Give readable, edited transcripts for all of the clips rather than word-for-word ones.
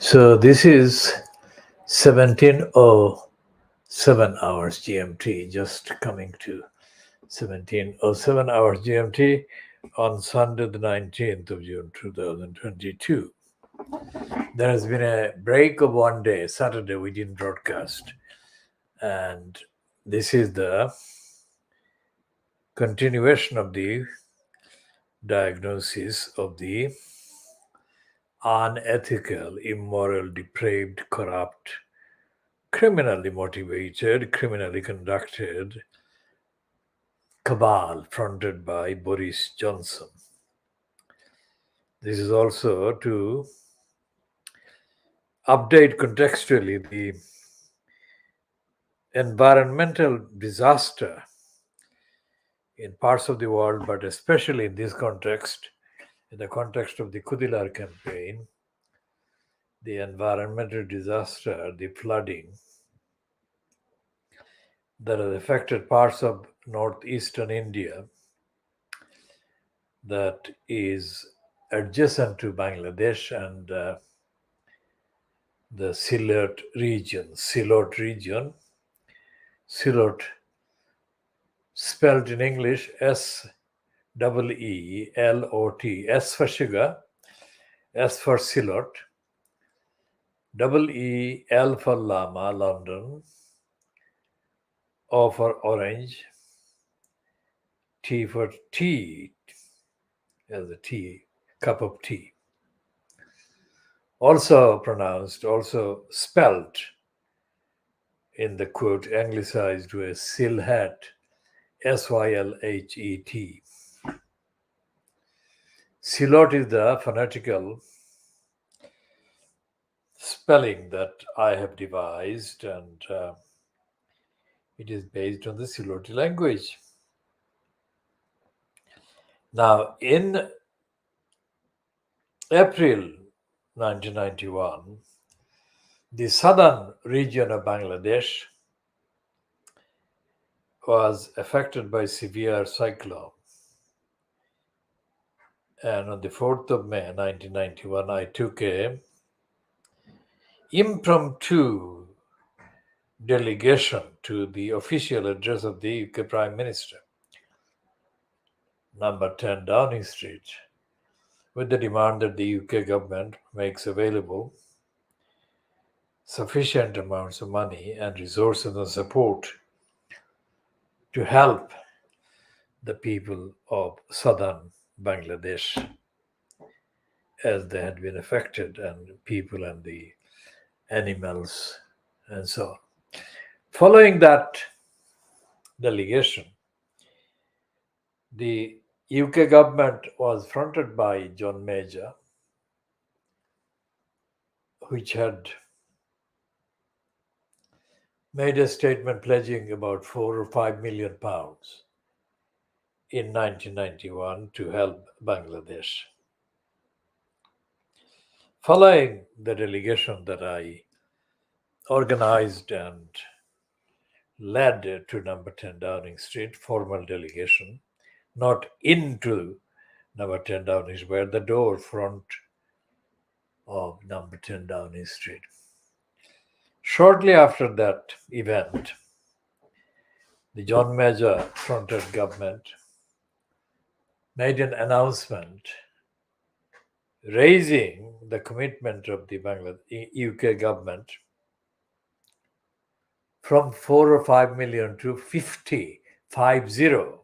So this is 17:07 hours GMT, just coming to 17:07 hours GMT on Sunday, the 19th of June 2022. There has been a break of one day. Saturday, we didn't broadcast. And this is the continuation of the diagnosis of the unethical, immoral, depraved, corrupt, criminally motivated, criminally conducted cabal fronted by Boris Johnson. This is also to update contextually the environmental disaster in parts of the world, but especially in this context, in the context of the Khoodeelaar campaign, the environmental disaster, the flooding that has affected parts of northeastern India that is adjacent to Bangladesh and the Sylhet region. Sylhet spelled in English Seelot, S for sugar, S for Sylhet, L for llama, London, O for orange, T for tea, as a tea, cup of tea. Also spelt in the quote, anglicized with Sylhet, Sylhet. Sylhet is the phonetical spelling that I have devised, and it is based on the Sylheti language. Now, in April 1991, the southern region of Bangladesh was affected by severe cyclone. And on the 4th of May 1991, I took a impromptu delegation to the official address of the UK Prime Minister, number 10 Downing Street, with the demand that the UK government makes available sufficient amounts of money and resources and support to help the people of southern Bangladesh as they had been affected, and people and the animals and so on. Following that delegation, the UK government was fronted by John Major, which had made a statement pledging about £4 or £5 million in 1991 to help Bangladesh. Following the delegation that I organized and led to number 10 Downing Street, formal delegation, not into number 10 Downing Street, but at the door front of number 10 Downing Street. Shortly after that event, the John Major fronted government made an announcement raising the commitment of the UK government from 4 or 5 million to 50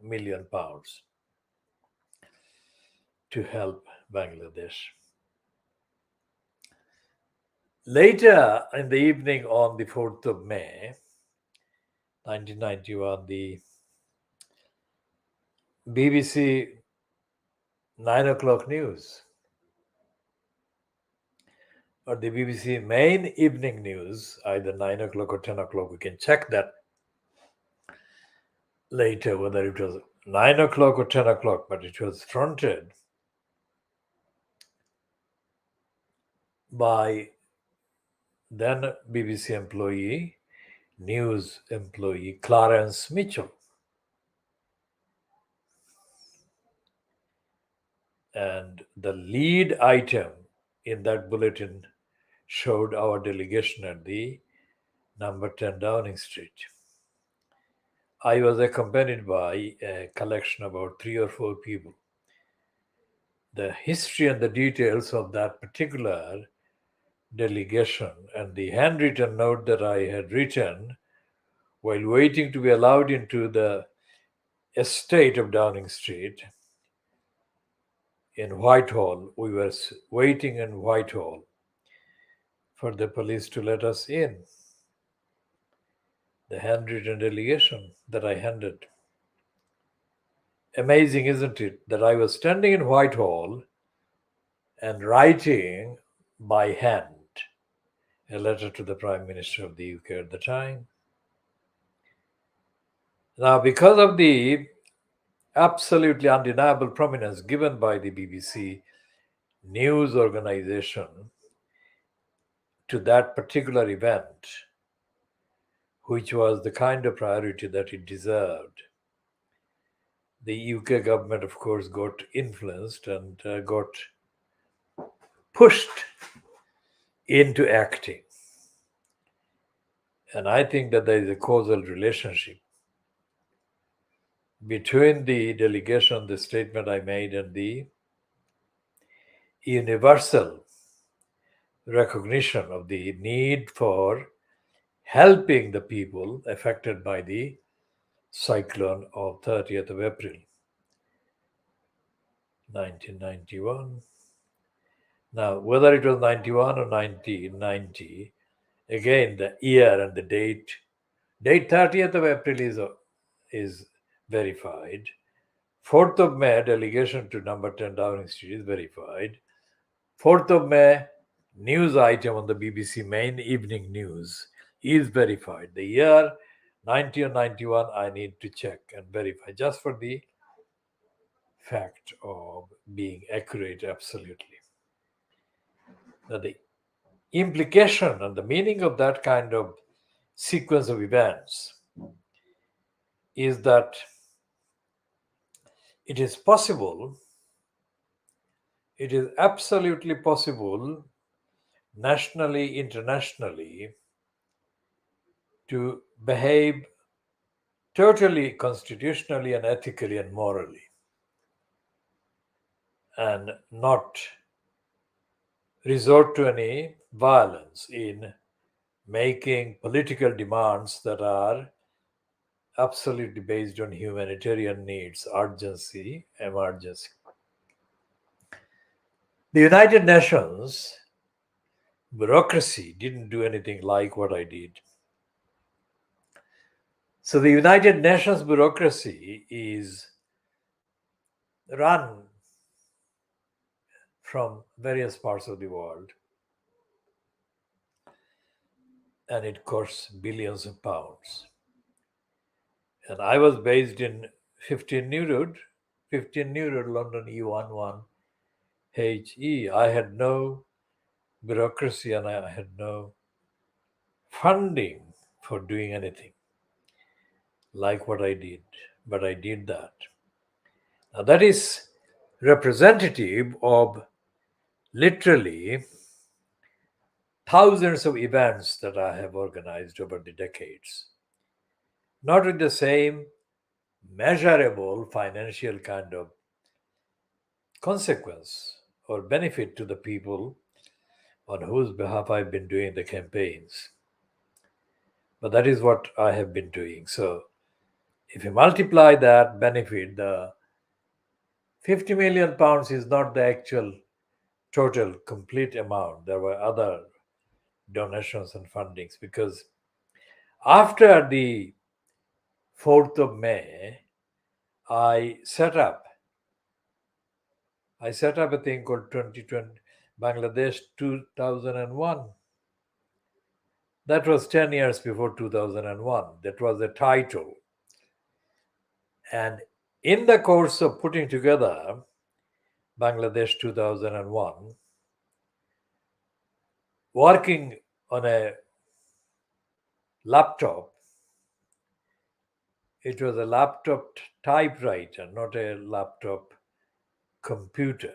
million pounds to help Bangladesh. Later in the evening on the 4th of May 1991, the BBC 9 o'clock news, or the BBC main evening news, either 9 o'clock or 10 o'clock, we can check that later whether it was 9 o'clock or 10 o'clock, but it was fronted by then BBC employee, news employee Clarence Mitchell. And the lead item in that bulletin showed our delegation at the number 10 Downing Street. I was accompanied by a collection of about three or four people. The history and the details of that particular delegation and the handwritten note that I had written while waiting to be allowed into the estate of Downing Street in Whitehall. We were waiting in Whitehall for the police to let us in. The handwritten delegation that I handed. Amazing, isn't it, that I was standing in Whitehall and writing by hand a letter to the Prime Minister of the UK at the time. Now, because of the absolutely undeniable prominence given by the BBC news organization to that particular event, which was the kind of priority that it deserved, the UK government, of course, got influenced and got pushed into acting. And I think that there is a causal relationship between the delegation, the statement I made, and the universal recognition of the need for helping the people affected by the cyclone of 30th of April 1991. Now, whether it was 91 or 1990, again, the year and the date 30th of April is verified. 4th of May, delegation to number 10 Downing Street is verified. 4th of May, news item on the BBC main evening news is verified. The year 90 or 91, I need to check and verify just for the fact of being accurate absolutely. Now, the implication and the meaning of that kind of sequence of events is that it is possible, it is absolutely possible, nationally, internationally, to behave totally constitutionally and ethically and morally, and not resort to any violence in making political demands that are absolutely based on humanitarian needs, urgency, emergency. The United Nations bureaucracy didn't do anything like what I did. So the United Nations bureaucracy is run from various parts of the world, and it costs billions of pounds. And I was based in 15 New Road, London E11HE. I had no bureaucracy and I had no funding for doing anything like what I did, but I did that. Now, that is representative of literally thousands of events that I have organized over the decades, not with the same measurable financial kind of consequence or benefit to the people on whose behalf I've been doing the campaigns. But that is what I have been doing. So if you multiply that benefit, the 50 million pounds is not the actual total complete amount. There were other donations and fundings because after the 4th of May, I set up a thing called 2020 Bangladesh 2001. That was 10 years before 2001. That was the title. And in the course of putting together Bangladesh 2001, working on a laptop, it was a laptop typewriter, not a laptop computer.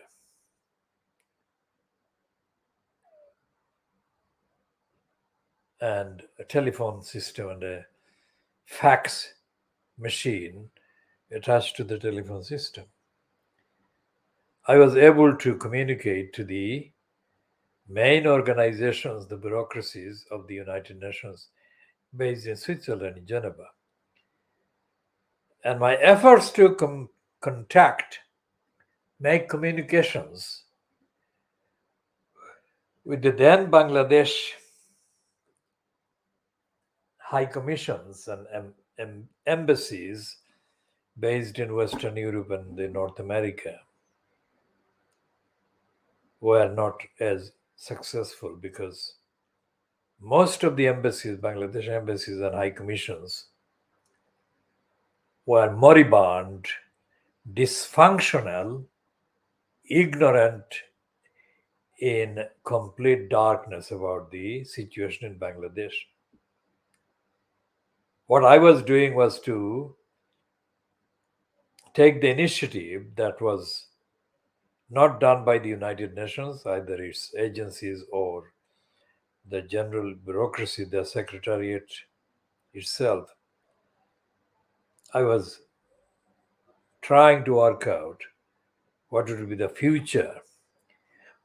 and a telephone system and a fax machine attached to the telephone system. I was able to communicate to the main organizations, the bureaucracies of the United Nations based in Switzerland, in Geneva. And my efforts to contact, make communications with the then Bangladesh high commissions and embassies based in Western Europe and in North America were not as successful because most of the embassies, Bangladesh embassies and high commissions, were moribund, dysfunctional, ignorant, in complete darkness about the situation in Bangladesh. What I was doing was to take the initiative that was not done by the United Nations, either its agencies or the general bureaucracy, the secretariat itself. I was trying to work out what would be the future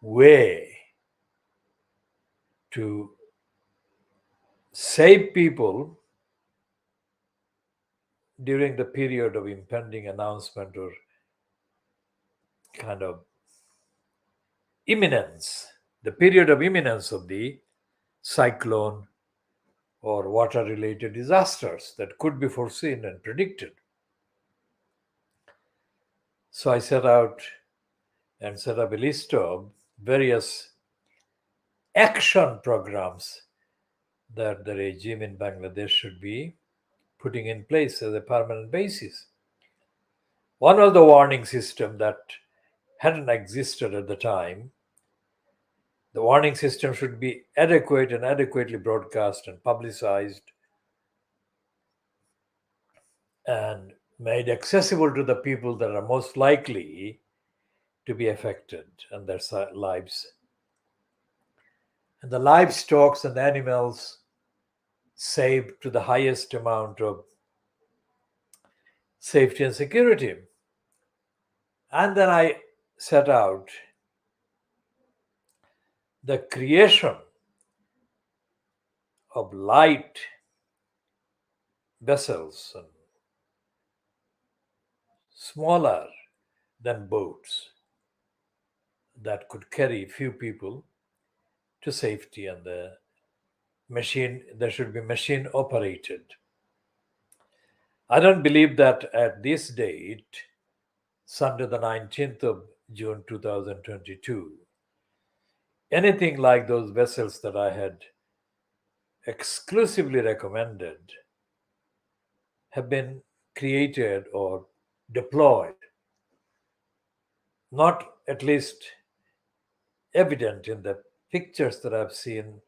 way to save people during the period of impending announcement or kind of imminence, the period of imminence of the cyclone or water related disasters that could be foreseen and predicted. So I set out and set up a list of various action programs that the regime in Bangladesh should be putting in place as a permanent basis. One was the warning system that hadn't existed at the time. The warning system should be adequate and adequately broadcast and publicized and made accessible to the people that are most likely to be affected and their lives. And the livestock and animals saved to the highest amount of safety and security. And then I set out the creation of light vessels and smaller than boats that could carry few people to safety, and the machine, there should be machine operated. I don't believe that at this date, Sunday the 19th of June 2022, anything like those vessels that I had exclusively recommended have been created or deployed, not at least evident in the pictures that I've seen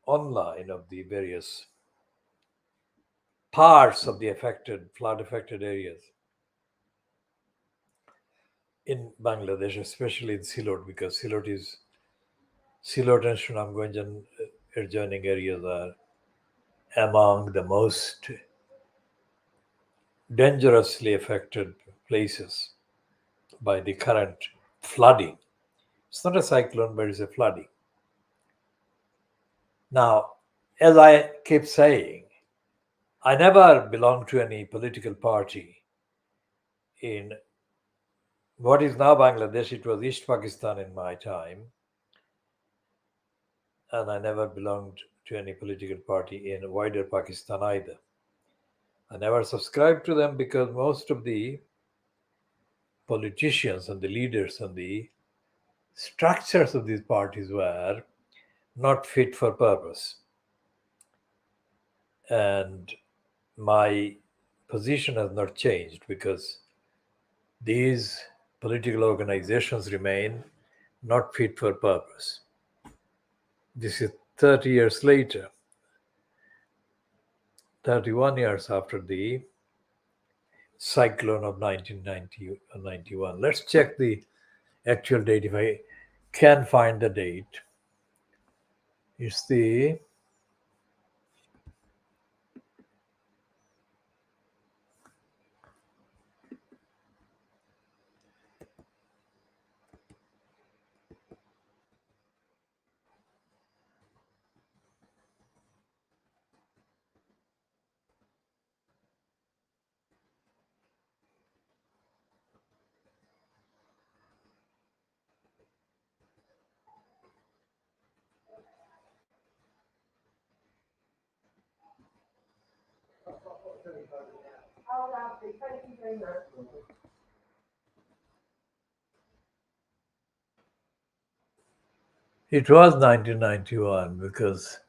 online of the various parts of the affected, flood affected areas in Bangladesh, especially in Silot, because Silot and Sunamganj and adjoining areas are among the most dangerously affected places by the current flooding. It's not a cyclone, but it's a flooding. Now, as I keep saying, I never belonged to any political party. In what is now Bangladesh, it was East Pakistan in my time, and I never belonged to any political party in wider Pakistan either. I never subscribed to them because most of the politicians and the leaders and the structures of these parties were not fit for purpose. And my position has not changed because these political organizations remain not fit for purpose. This is 30 years later, 31 years after the cyclone of 1990 or 91. Let's check the actual date if I can find the date. It's the It was 1991 because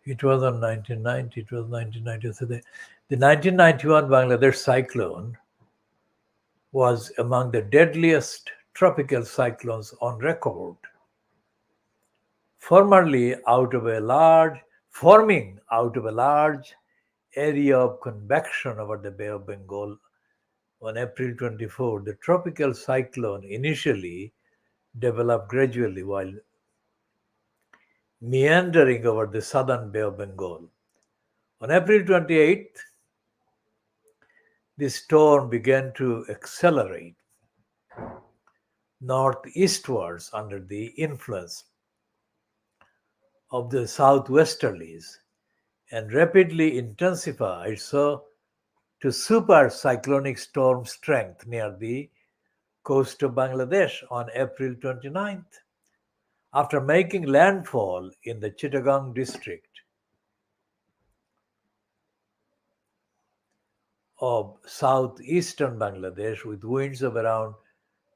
it was on 1990, it was 1990. So the 1991 Bangladesh cyclone was among the deadliest tropical cyclones on record, formerly out of a large, forming out of a large area of convection over the Bay of Bengal on April 24. The tropical cyclone initially developed gradually while meandering over the southern Bay of Bengal. On April 28th, the storm began to accelerate northeastwards under the influence of the southwesterlies and rapidly intensified so to super cyclonic storm strength near the coast of Bangladesh on April 29th. After making landfall in the Chittagong district of southeastern Bangladesh with winds of around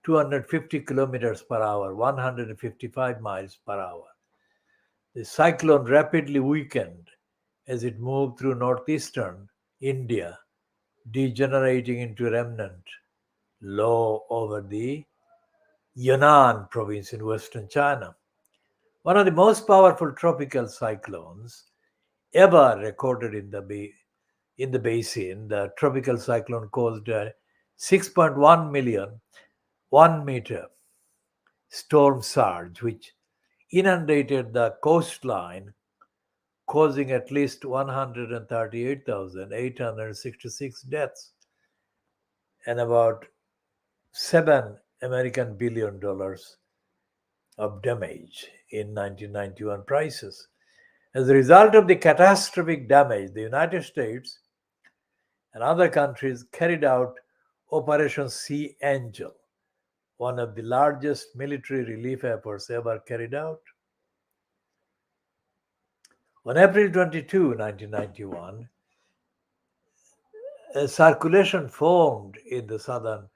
250 kilometers per hour, 155 miles per hour. The cyclone rapidly weakened as it moved through northeastern India, degenerating into remnant low over the Yunnan province in western China. One of the most powerful tropical cyclones ever recorded in the basin, the tropical cyclone caused a 6.1 million 1 meter storm surge, which inundated the coastline, causing at least 138,866 deaths and about $7 billion of damage in 1991 prices. As a result of the catastrophic damage, the United States and other countries carried out Operation Sea Angel, one of the largest military relief efforts ever carried out. On April 22, 1991, a circulation formed in the southern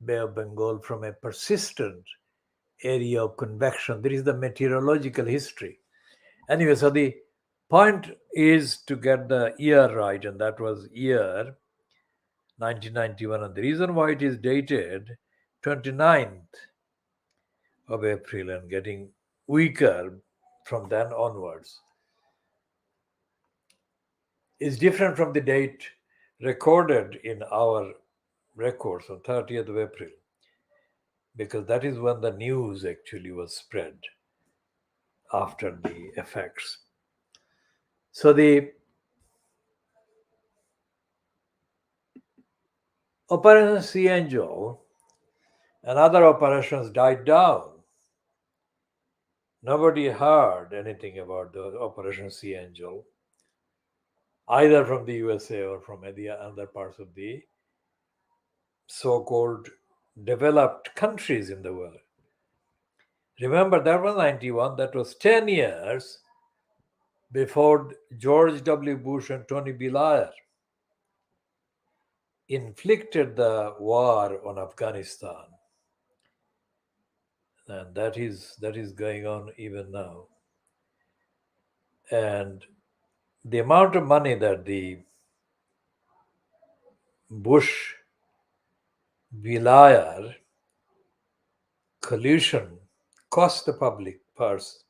Bay of Bengal from a persistent area of convection. There is the meteorological history. Anyway, so the point is to get the year right, and that was year 1991. And the reason why it is dated 29th of April and getting weaker from then onwards is different from the date recorded in our records on 30th of April, because that is when the news actually was spread after the effects. So the Operation Sea Angel and other operations died down. Nobody heard anything about the Operation Sea Angel, either from the USA or from the other parts of the so-called developed countries in the world. Remember, that was 91, that was 10 years before George W. Bush and Tony Blair inflicted the war on Afghanistan. And that is going on even now. And the amount of money that the Bush Blair collusion cost the public purse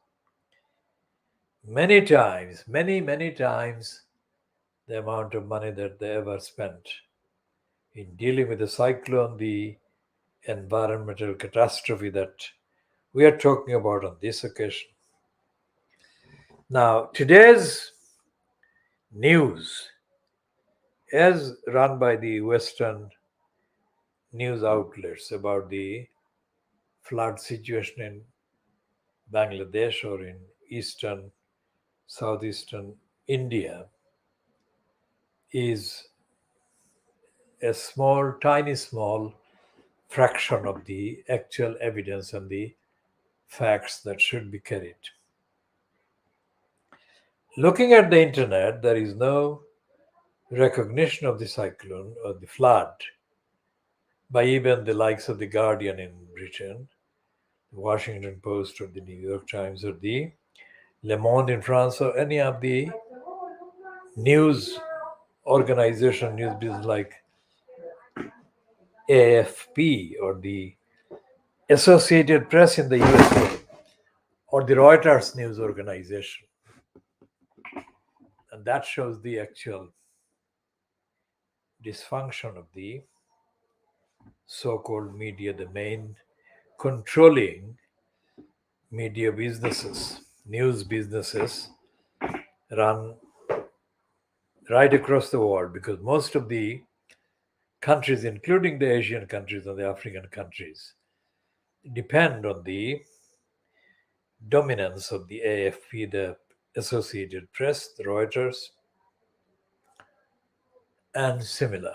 many times, many times the amount of money that they ever spent in dealing with the cyclone, the environmental catastrophe that we are talking about on this occasion. Now, today's news, as run by the Western news outlets about the flood situation in Bangladesh or in eastern, southeastern India, is a small, tiny, small fraction of the actual evidence and the facts that should be carried. Looking at the internet, there is no recognition of the cyclone or the flood by even the likes of the Guardian in Britain, the Washington Post, or the New York Times, or the Le Monde in France, or any of the news organization, news business like AFP or the Associated Press in the USA or the Reuters news organization. And that shows the actual dysfunction of the so called media, the main controlling media businesses, news businesses run right across the world because most of the countries, including the Asian countries and the African countries, depend on the dominance of the AFP, the Associated Press, the Reuters, and similar.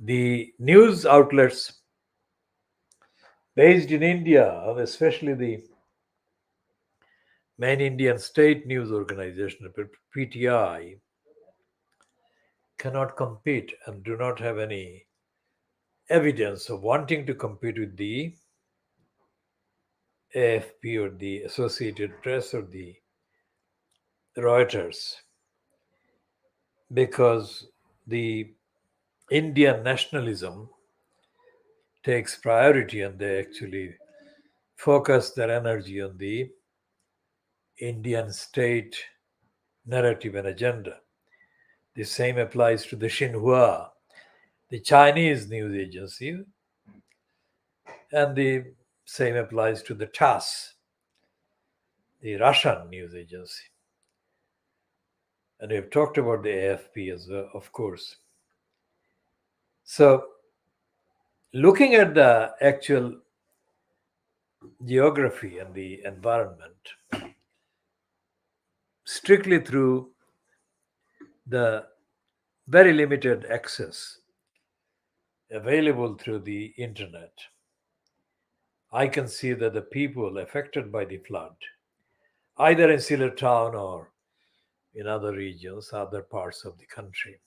The news outlets based in India, especially the main Indian state news organization, PTI, cannot compete and do not have any evidence of wanting to compete with the AFP or the Associated Press or the Reuters because the Indian nationalism takes priority and they actually focus their energy on the Indian state narrative and agenda. The same applies to the Xinhua, the Chinese news agency, and the same applies to the TASS, the Russian news agency. And we've talked about the AFP as well, of course. So, looking at the actual geography and the environment strictly through the very limited access available through the internet, I can see that the people affected by the flood, either in Sylhet town or in other regions, other parts of the country,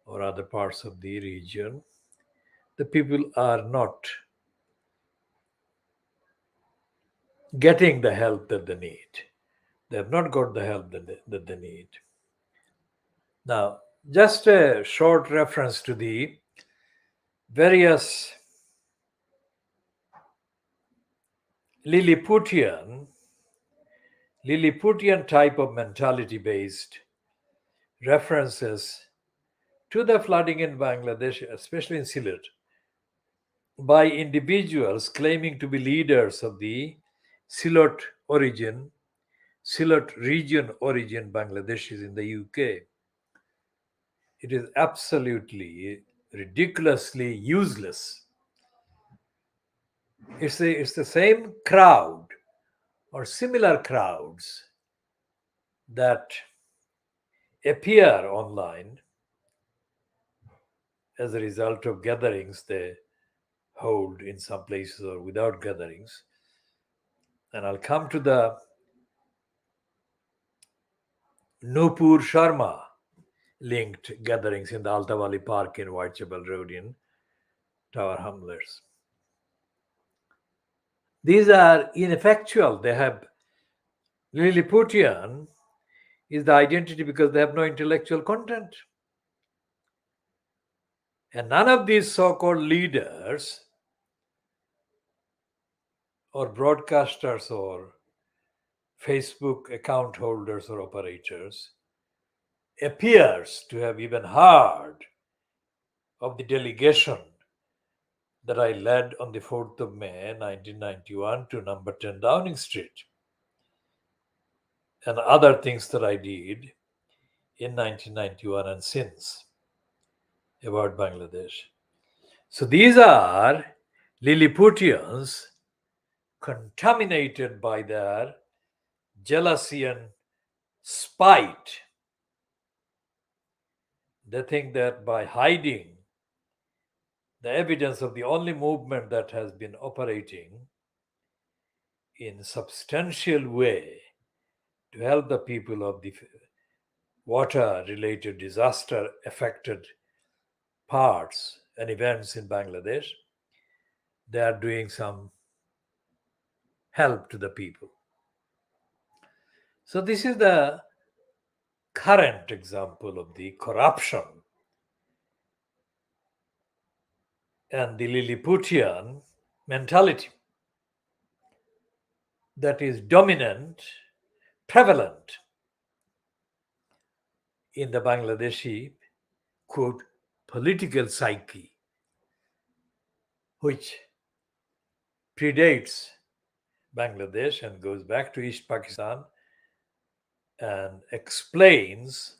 or other parts of the region, the people are not getting the help that they need. They have not got the help that they need. Now, just a short reference to the various Lilliputian, Lilliputian type of mentality based references to the flooding in Bangladesh, especially in Sylhet, by individuals claiming to be leaders of the Sylhet origin, Sylhet region origin Bangladeshis in the UK. It is absolutely ridiculously useless. It's the same crowd or similar crowds that appear online as a result of gatherings they hold in some places or without gatherings. And I'll come to the Nupur Sharma linked gatherings in the Altawali Park in Whitechapel Road in Tower Hamlets. These are ineffectual. They have Lilliputian is the identity because they have no intellectual content. And none of these so called leaders or broadcasters or Facebook account holders or operators appears to have even heard of the delegation that I led on the 4th of May 1991 to number 10 Downing Street and other things that I did in 1991 and since about Bangladesh. So these are Lilliputians contaminated by their jealousy and spite. They think that by hiding the evidence of the only movement that has been operating in substantial way to help the people of the water related disaster affected parts and events in Bangladesh, they are doing some help to the people. So, this is the current example of the corruption and the Lilliputian mentality that is dominant, prevalent in the Bangladeshi, quote, political psyche, which predates Bangladesh and goes back to East Pakistan and explains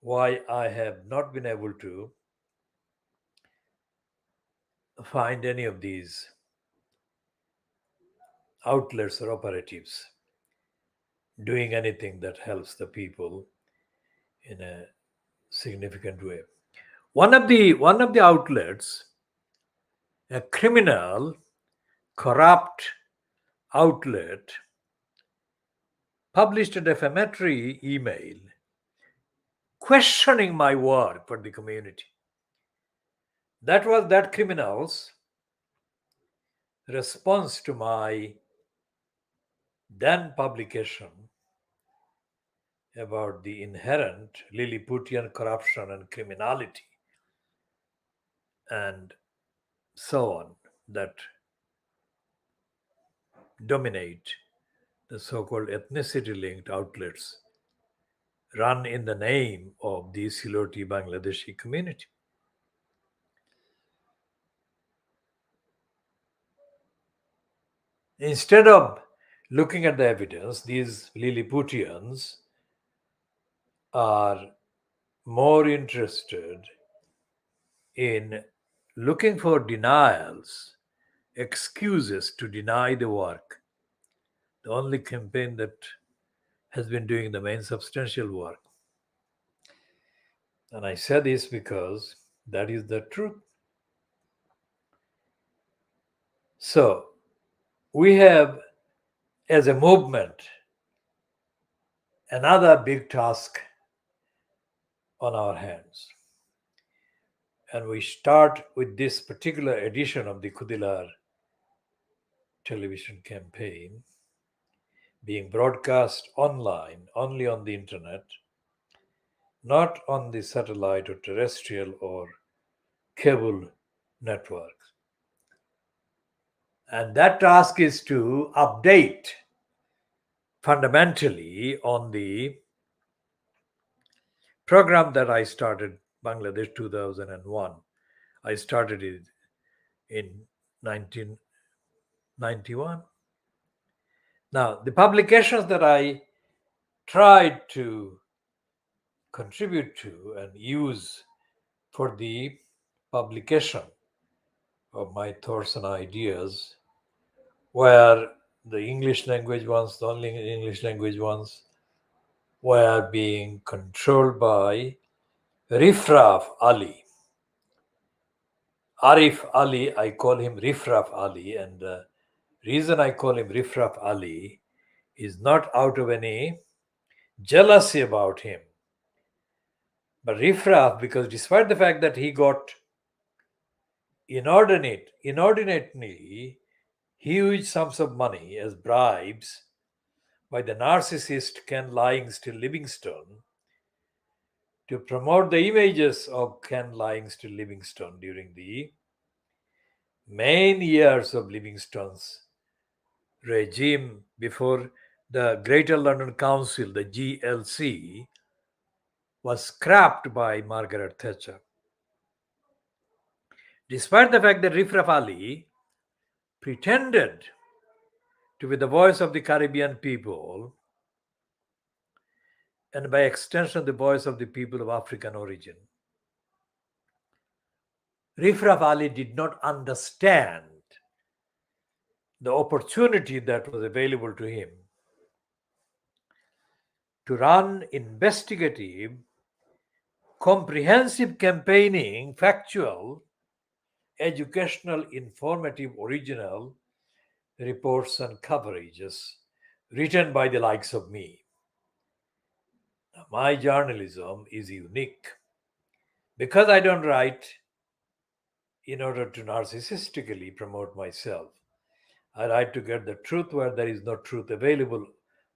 why I have not been able to find any of these outlets or operatives doing anything that helps the people in a significant way. One of the outlets, a criminal, corrupt outlet, published a defamatory email questioning my work for the community. That was that criminal's response to my then publication about the inherent Lilliputian corruption and criminality and so on that dominate the so called ethnicity linked outlets run in the name of the Siloti Bangladeshi community. Instead of looking at the evidence, these Lilliputians are more interested in looking for denials, excuses to deny the work. The only campaign that has been doing the main substantial work. And I say this because that is the truth. So, we have, as a movement, another big task on our hands. And we start with this particular edition of the Khoodeelaar television campaign being broadcast online, only on the internet, not on the satellite or terrestrial or cable networks. And that task is to update fundamentally on the program that I started, Bangladesh 2001. I started it in 1991. Now, the publications that I tried to contribute to and use for the publication of my thoughts and ideas were the English language ones, the only English language ones, were being controlled by Rifraf Ali. Arif Ali, I call him Rifraf Ali, and the reason I call him Rifraf Ali is not out of any jealousy about him, but Rifraf, because despite the fact that he got inordinately huge sums of money as bribes by the narcissist Ken Livingstone to promote the images of Ken Livingstone during the main years of Livingstone's regime before the Greater London Council, the GLC, was scrapped by Margaret Thatcher. Despite the fact that Rifraf Ali pretended to be the voice of the Caribbean people, and by extension, the voice of the people of African origin, Rifraf Ali did not understand the opportunity that was available to him to run investigative, comprehensive campaigning, factual, educational, informative, original reports and coverages written by the likes of me. My journalism is unique because I don't write in order to narcissistically promote myself. I write to get the truth where there is no truth available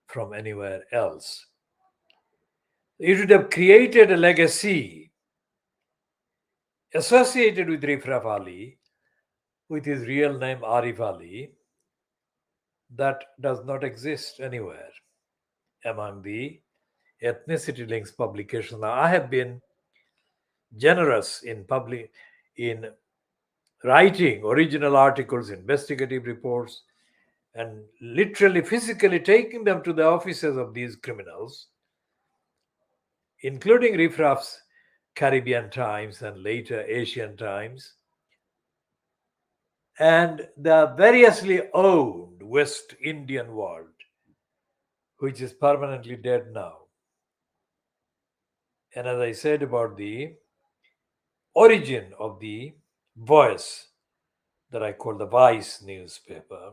from anywhere else. It would have created a legacy associated with Rifraf Ali, with his real name Arif Ali, that does not exist anywhere among the ethnicity links publications. Now, I have been generous in writing original articles, investigative reports, and literally physically taking them to the offices of these criminals, including Rifraf's Caribbean Times and later Asian Times, and the variously owned West Indian world, which is permanently dead now. And as I said about the origin of the voice that I call the Vice newspaper,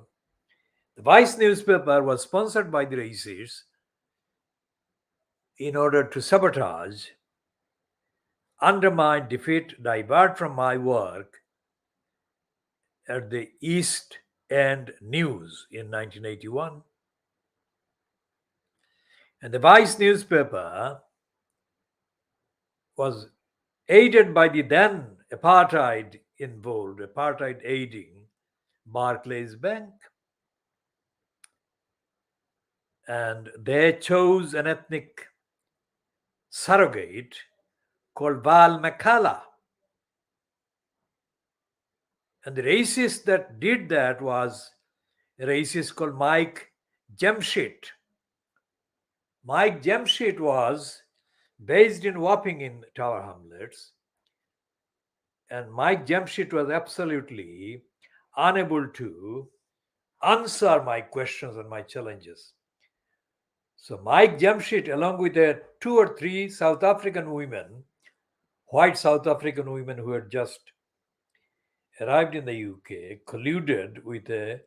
the Vice newspaper was sponsored by the racists in order to sabotage, undermine, defeat, divert from my work at the East End News in 1981. And the Vice newspaper was aided by the then apartheid aiding Barclays Bank. And they chose an ethnic surrogate called Val McCalla. And the racist that did that was a racist called Mike Jemshit. Mike Jemshit was based in Wapping in Tower Hamlets, and Mike Jemshit was absolutely unable to answer my questions and my challenges. So Mike Jemshit, along with two or three South African women, white South African women who had just arrived in the UK, colluded with a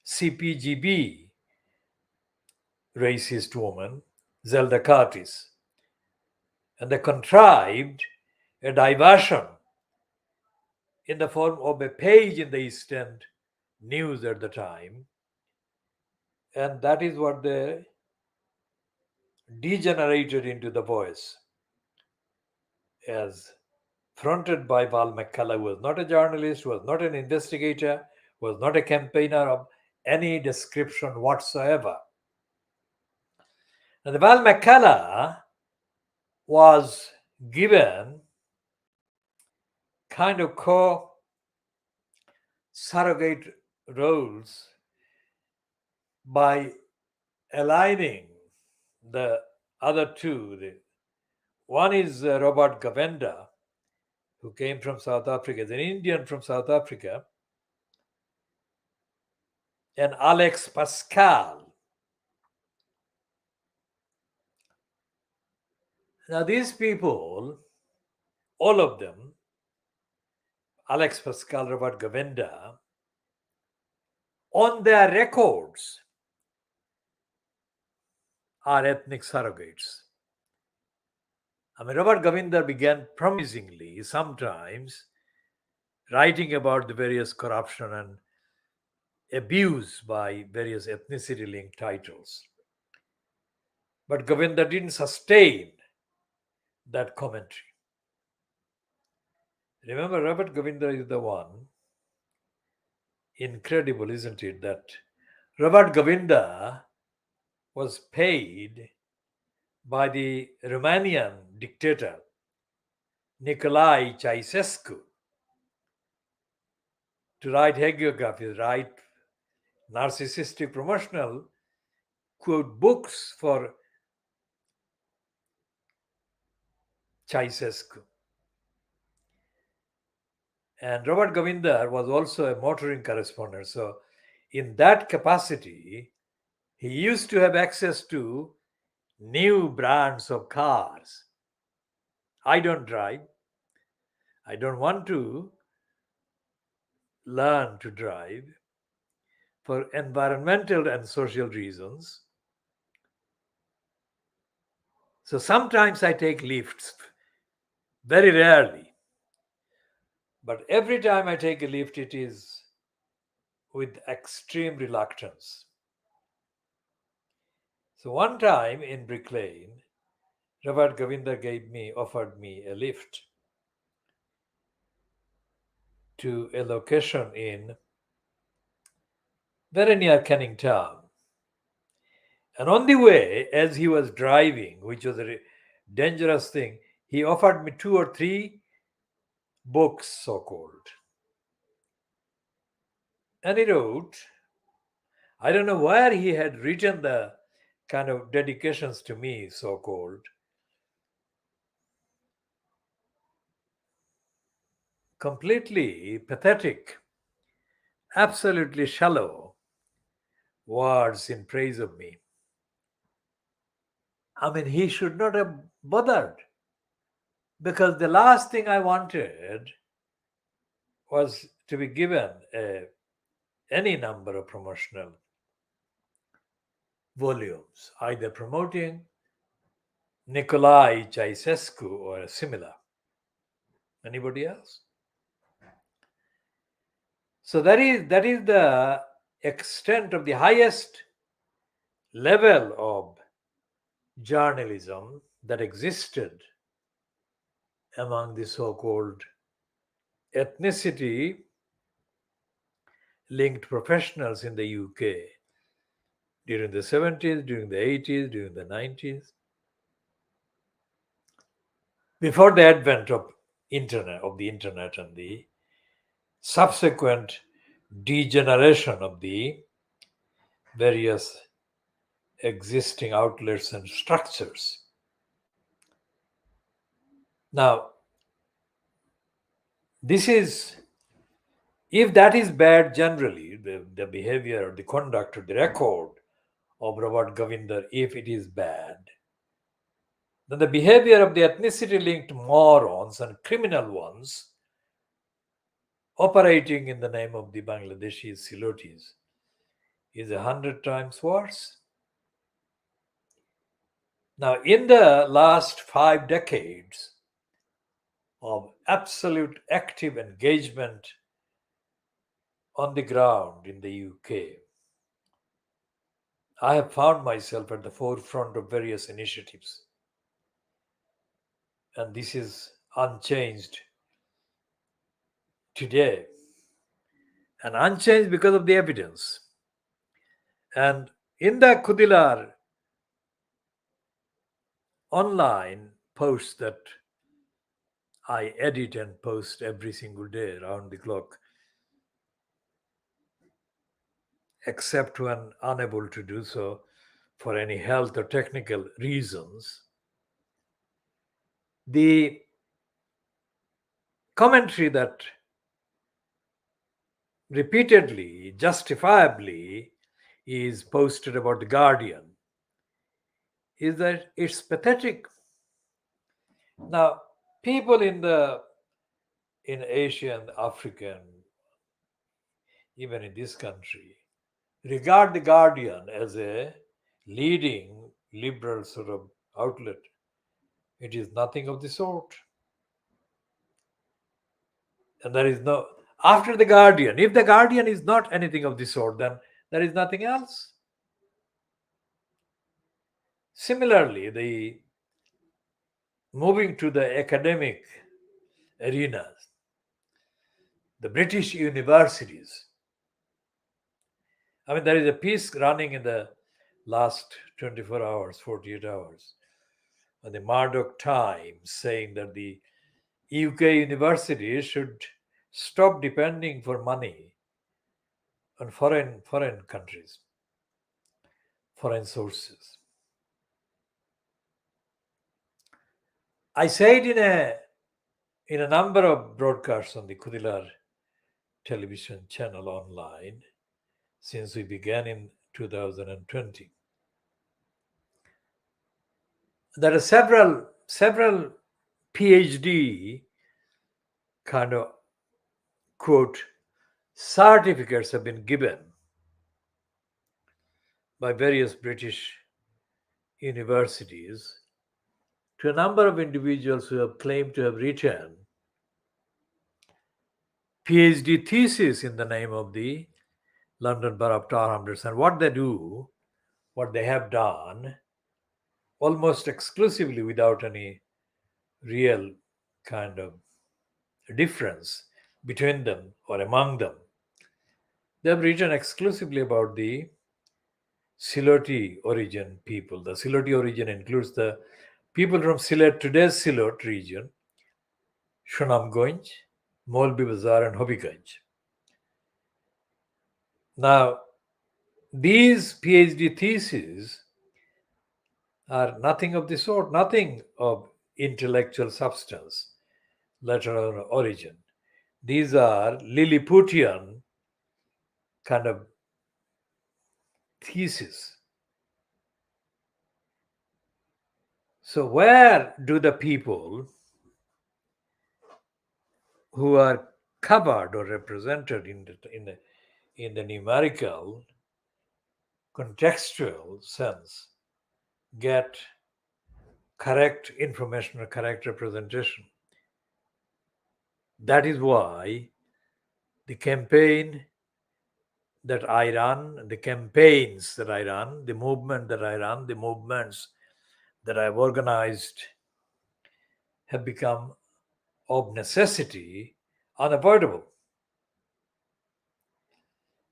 CPGB racist woman, Zelda Curtis, and they contrived a diversion in the form of a page in the East End News at the time, and that is what they degenerated into the Voice, as fronted by Val McCullough, who was not a journalist, who was not an investigator, who was not a campaigner of any description whatsoever. And the Val McCullough was given kind of surrogate roles by aligning the other two. One is Robert Govenda, who came from South Africa, is an Indian from South Africa, and Alex Pascal. Now, these people, all of them, Alex Pascal, Robert Govenda, on their records are ethnic surrogates. I mean, Robert Govinder began promisingly, sometimes, writing about the various corruption and abuse by various ethnicity linked titles. But Govinder didn't sustain that commentary. Remember, Robert Govinder is the one, incredible, isn't it, that Robert Govinder was paid by the Romanian dictator Nicolae Ceausescu to write hagiographies, write narcissistic promotional quote books for Ceausescu. And Robert Govinder was also a motoring correspondent. So, in that capacity, he used to have access to new brands of cars. I don't drive. I don't want to learn to drive for environmental and social reasons. So sometimes I take lifts, very rarely, but every time I take a lift, it is with extreme reluctance. So one time in Brick Lane, Robert Govinder offered me a lift to a location in very near Canning Town. And on the way, as he was driving, which was a dangerous thing, he offered me two or three books, so called. And he wrote, I don't know where he had written the kind of dedications to me, so called, completely pathetic, absolutely shallow words in praise of me. I mean, he should not have bothered, because the last thing I wanted was to be given any number of promotional volumes, either promoting Nicolae Ceausescu or similar. Anybody else? So that is the extent of the highest level of journalism that existed among the so-called ethnicity linked professionals in the UK during the 70s, during the 80s, during the 90s, before the advent of the internet and the subsequent degeneration of the various existing outlets and structures. Now, this is, if that is bad generally, the behavior or the conduct or the record of Robert Govinder, if it is bad, then the behavior of the ethnicity linked morons and criminal ones operating in the name of the Bangladeshi Silotis is 100 times worse. Now, in the last 5 decades of absolute active engagement on the ground in the UK, I have found myself at the forefront of various initiatives. And this is unchanged today. And unchanged because of the evidence. And in the Khoodeelaar online posts that I edit and post every single day around the clock, except when unable to do so for any health or technical reasons, the commentary that repeatedly, justifiably, is posted about the Guardian is that it's pathetic. Now, people in Asia and Africa, and even in this country, regard the Guardian as a leading liberal sort of outlet. It is nothing of the sort. And there is no, after the Guardian, if the Guardian is not anything of the sort, then there is nothing else. Similarly, the moving to the academic arenas, the British universities. I mean, there is a piece running in the last 24 hours, 48 hours, on the Murdoch Times saying that the UK universities should stop depending for money on foreign countries, foreign sources. I said in a number of broadcasts on the Khoodeelaar television channel online since we began in 2020. There are several PhD kind of quote certificates have been given by various British universities to a number of individuals who have claimed to have written PhD thesis in the name of the London Borough of Tower Hamlets. And what they do, what they have done, almost exclusively without any real kind of difference between them or among them, they have written exclusively about the Siloti origin people. The Siloti origin includes the people from Sylhet, today's Sylhet region, Shunamganj, Molbi Bazar, and Hobiganj. Now, these PhD theses are nothing of the sort, nothing of intellectual substance, let alone origin. These are Lilliputian kind of theses. So, where do the people who are covered or represented in the numerical, contextual sense get correct information or correct representation? That is why the campaign that I run, the campaigns that I run, the movement that I run, the movements that I've organized have become of necessity unavoidable.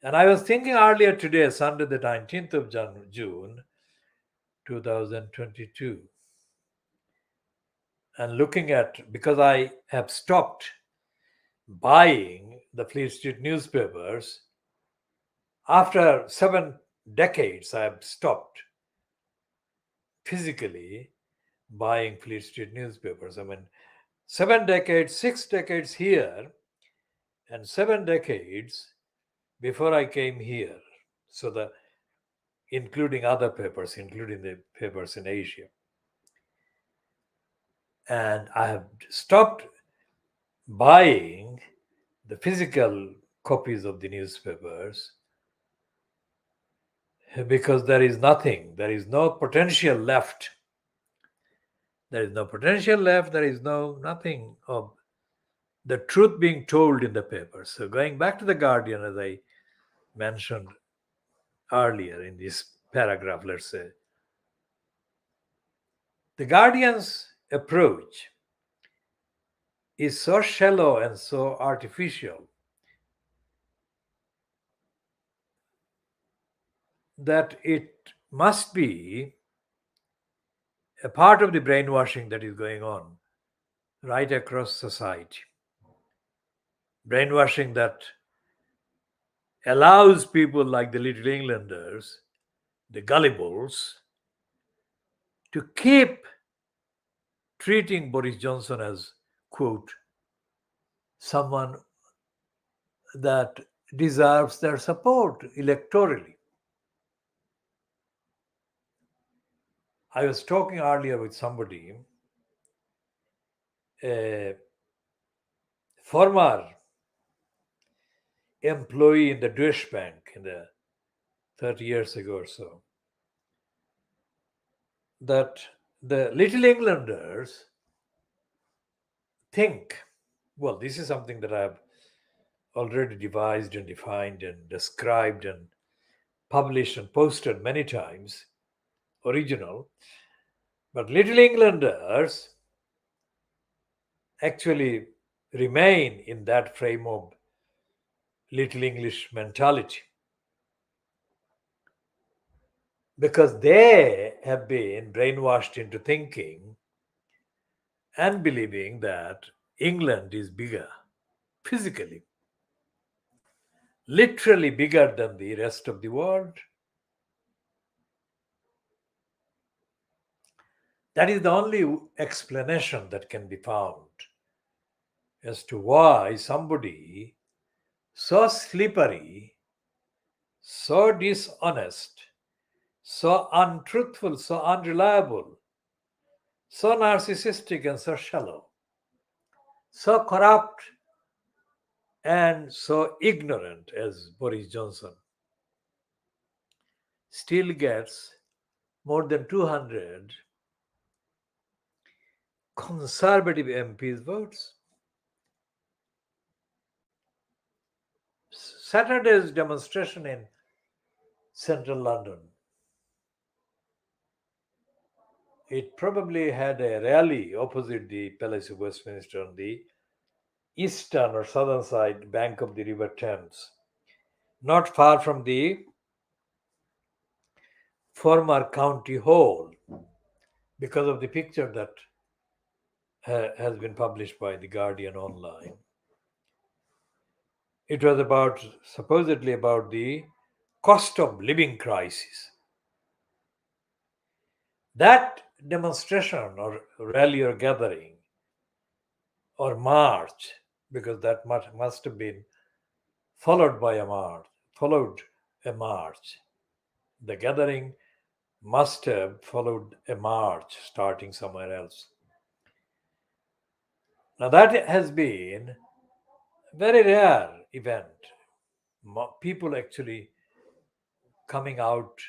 And I was thinking earlier today, Sunday, the 19th of June 2022, and looking at, because I have stopped buying the Fleet Street newspapers after 7 decades, I have stopped physically buying Fleet Street newspapers. I mean, 7 decades, 6 decades here, and 7 decades before I came here. So including other papers, including the papers in Asia. And I have stopped buying the physical copies of the newspapers because there is nothing, there is no potential left. There is no potential left, there is nothing of the truth being told in the papers. So going back to the Guardian, as I mentioned earlier in this paragraph, let's say, the Guardian's approach is so shallow and so artificial that it must be a part of the brainwashing that is going on right across society. Brainwashing that allows people like the Little Englanders, the gullibles, to keep treating Boris Johnson as, quote, someone that deserves their support electorally. I was talking earlier with somebody, a former employee in the Deutsche Bank in the 30 years ago or so, that the Little Englanders think, well, this is something that I've already devised and defined and described and published and posted many times, original, but Little Englanders actually remain in that frame of Little English mentality because they have been brainwashed into thinking and believing that England is bigger, physically, literally bigger than the rest of the world. That is the only explanation that can be found as to why somebody so slippery, so dishonest, so untruthful, so unreliable, so narcissistic, and so shallow, so corrupt, and so ignorant as Boris Johnson still gets more than 200 conservative MPs' votes. Saturday's demonstration in central London, it probably had a rally opposite the Palace of Westminster on the eastern or southern side bank of the River Thames, not far from the former county hall, because of the picture that has been published by the Guardian online. It was about supposedly about the cost of living crisis. That demonstration or rally or gathering or march, because that must have been followed by a march, followed a march. The gathering must have followed a march starting somewhere else. Now that has been a very rare event. People actually coming out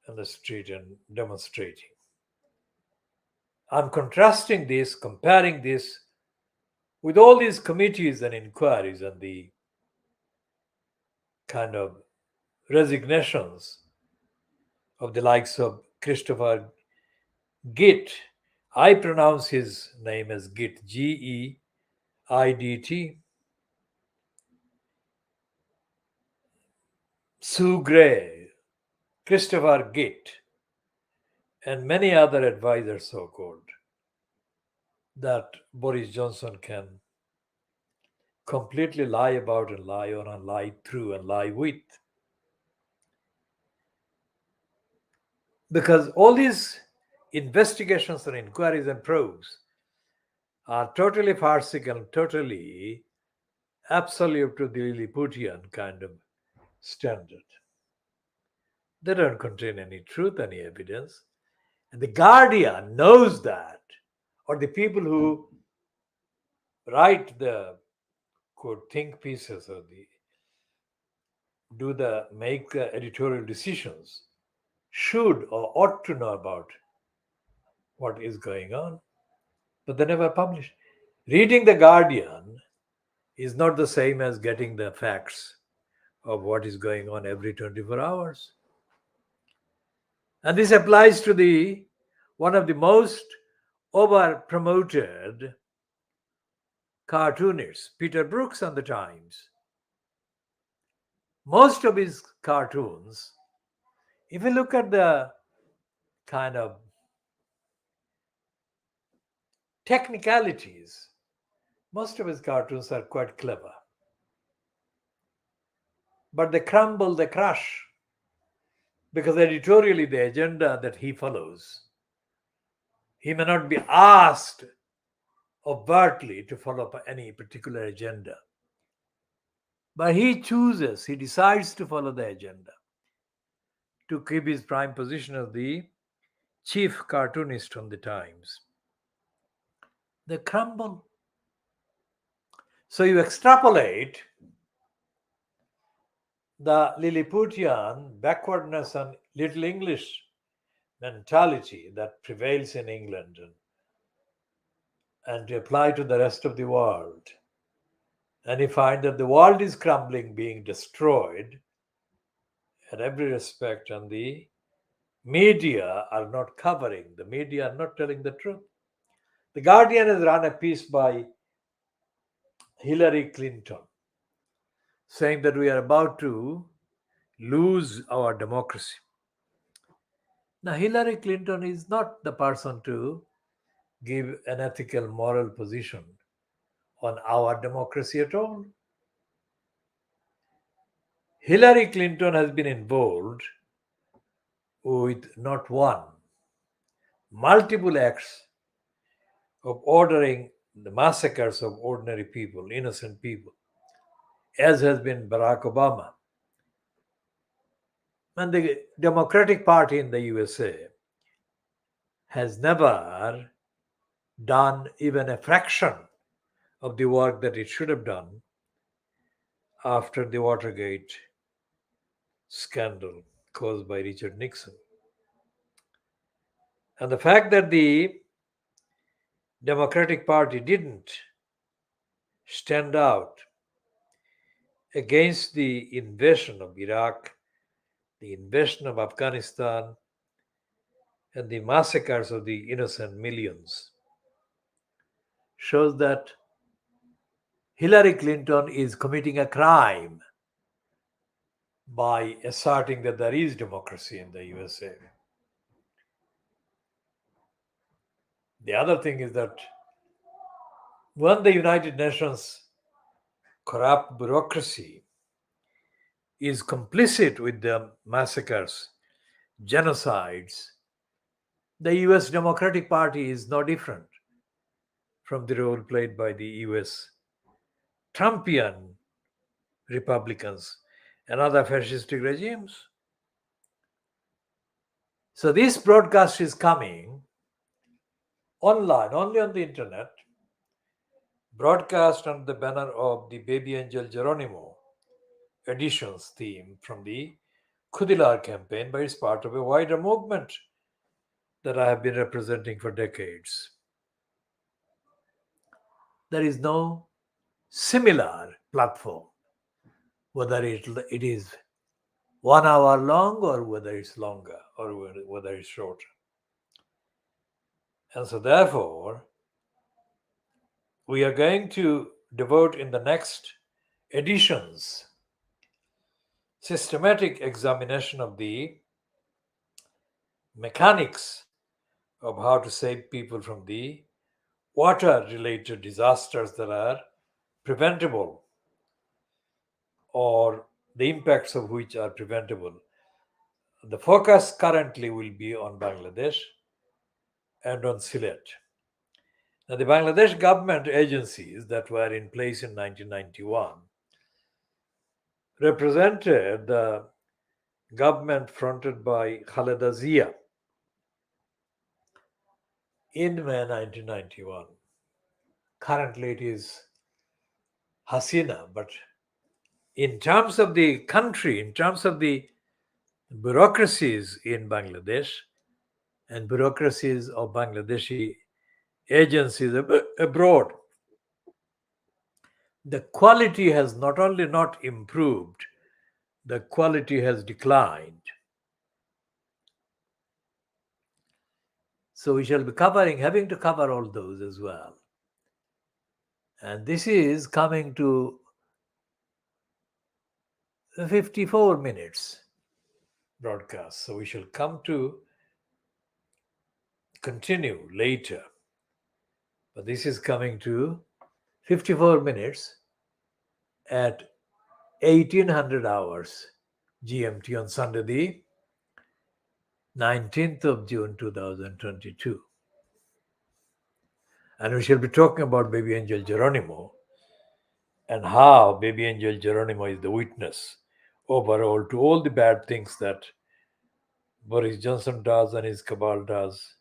on the street and demonstrating. I'm contrasting this, comparing this with all these committees and inquiries and the kind of resignations of the likes of Christopher Gitt. I pronounce his name as Gitt, Geidt. Sue Gray, Christopher Gitt, and many other advisors, so called, that Boris Johnson can completely lie about and lie on and lie through and lie with. Because all these investigations and inquiries and probes are totally farcical, totally absolute to the Lilliputian kind of standard. They don't contain any truth, any evidence. And the Guardian knows that, or the people who write the quote think pieces or the make the editorial decisions should or ought to know about what is going on, but they never publish. Reading the Guardian is not the same as getting the facts of what is going on every 24 hours. And this applies to the one of the most over promoted cartoonists, Peter Brooks on the Times. Most of his cartoons, if you look at the kind of technicalities, most of his cartoons are quite clever. But they crumble, they crush, because editorially, the agenda that he follows, he may not be asked overtly to follow up any particular agenda. But he chooses, he decides to follow the agenda to keep his prime position as the chief cartoonist on the Times. They crumble. So you extrapolate the Lilliputian backwardness and little English mentality that prevails in England and to apply to the rest of the world. And you find that the world is crumbling, being destroyed in every respect, and the media are not covering, the media are not telling the truth. The Guardian has run a piece by Hillary Clinton saying that we are about to lose our democracy. Now, Hillary Clinton is not the person to give an ethical, moral position on our democracy at all. Hillary Clinton has been involved with not one, multiple acts of ordering the massacres of ordinary people, innocent people, as has been Barack Obama. And the Democratic Party in the USA has never done even a fraction of the work that it should have done after the Watergate scandal caused by Richard Nixon. And the fact that the Democratic Party didn't stand out against the invasion of Iraq, the invasion of Afghanistan, and the massacres of the innocent millions shows that Hillary Clinton is committing a crime by asserting that there is democracy in the USA. The other thing is that when the United Nations corrupt bureaucracy is complicit with the massacres, genocides, the US Democratic Party is no different from the role played by the US Trumpian Republicans and other fascistic regimes. So this broadcast is coming online, only on the internet, broadcast under the banner of the Baby Angel Geronimo editions theme from the Khoodeelaar campaign, but it's part of a wider movement that I have been representing for decades. There is no similar platform, whether it is 1 hour long or whether it's longer or whether it's shorter. And so, therefore, we are going to devote in the next editions systematic examination of the mechanics of how to save people from the water related disasters that are preventable or the impacts of which are preventable. The focus currently will be on Bangladesh and on Sylhet. Now, the Bangladesh government agencies that were in place in 1991 represented the government fronted by Khaleda Zia in May 1991. Currently, it is Hasina, but in terms of the country, in terms of the bureaucracies in Bangladesh and bureaucracies of Bangladeshi agencies abroad, the quality has not only not improved, the quality has declined. So we shall be having to cover all those as well. And this is coming to 54 minutes broadcast. So we shall come to continue later. But this is coming to 54 minutes at 1800 hours GMT on Sunday, the 19th of June 2022. And we shall be talking about Baby Angel Geronimo and how Baby Angel Geronimo is the witness overall to all the bad things that Boris Johnson does and his cabal does